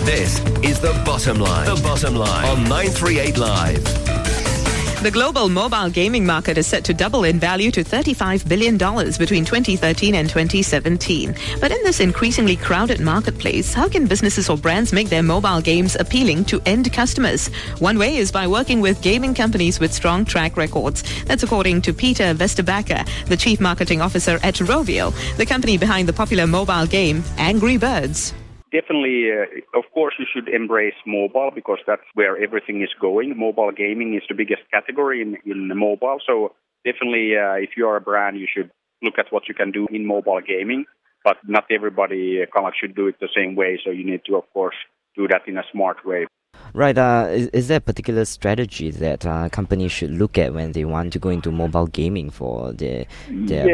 This is The Bottom Line. The Bottom Line on 938 Live. The global mobile gaming market is set to double in value to $35 billion between 2013 and 2017. But in this increasingly crowded marketplace, how can businesses or brands make their mobile games appealing to end customers? One way is by working with gaming companies with strong track records. That's according to Peter Vesterbacka, the Chief Marketing Officer at Rovio, the company behind the popular mobile game Angry Birds. Definitely, of course, you should embrace mobile because that's where everything is going. Mobile gaming is the biggest category in mobile. So definitely, if you are a brand, you should look at what you can do in mobile gaming. But not everybody should do it the same way. So you need to, of course, do that in a smart way. Right. Is there a particular strategy that companies should look at when they want to go into mobile gaming for their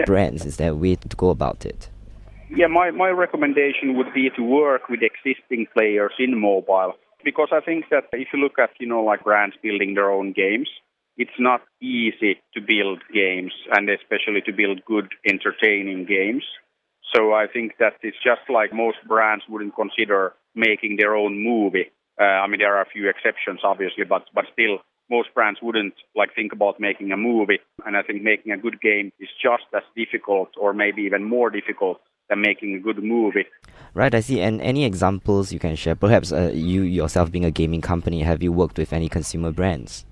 brands? Is there a way to go about it? Yeah, my recommendation would be to work with existing players in mobile, because I think that if you look at, like brands building their own games, it's not easy to build games and especially to build good, entertaining games. So I think that it's just like most brands wouldn't consider making their own movie. There are a few exceptions, obviously, but still, most brands wouldn't think about making a movie. And I think making a good game is just as difficult or maybe even more difficult than making a good movie. Right, I see. And any examples you can share? Perhaps you yourself being a gaming company, have you worked with any consumer brands?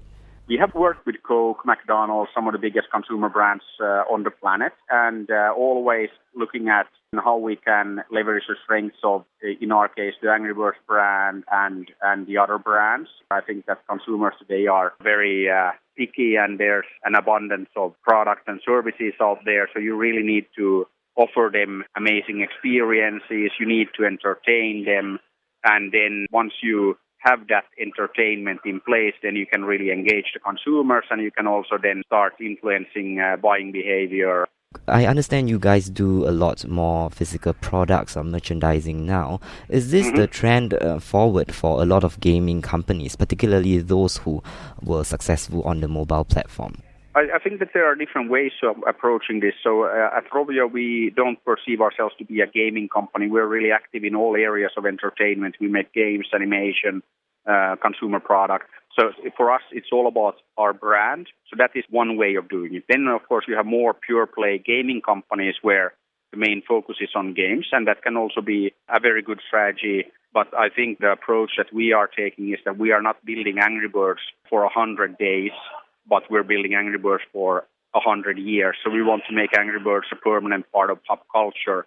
We have worked with Coke, McDonald's, some of the biggest consumer brands on the planet, and always looking at how we can leverage the strengths of, in our case, the Angry Birds brand and the other brands. I think that consumers today are very picky, and there's an abundance of products and services out there, so you really need to offer them amazing experiences. You need to entertain them. And then once you have that entertainment in place, then you can really engage the consumers, and you can also then start influencing buying behavior. I understand you guys do a lot more physical products or merchandising now. Is this the trend forward for a lot of gaming companies, particularly those who were successful on the mobile platform? I think that there are different ways of approaching this. So at Rovio, we don't perceive ourselves to be a gaming company. We're really active in all areas of entertainment. We make games, animation, consumer products. So for us, it's all about our brand. So that is one way of doing it. Then, of course, you have more pure play gaming companies where the main focus is on games, and that can also be a very good strategy. But I think the approach that we are taking is that we are not building Angry Birds for 100 days, but we're building Angry Birds for 100 years. So we want to make Angry Birds a permanent part of pop culture.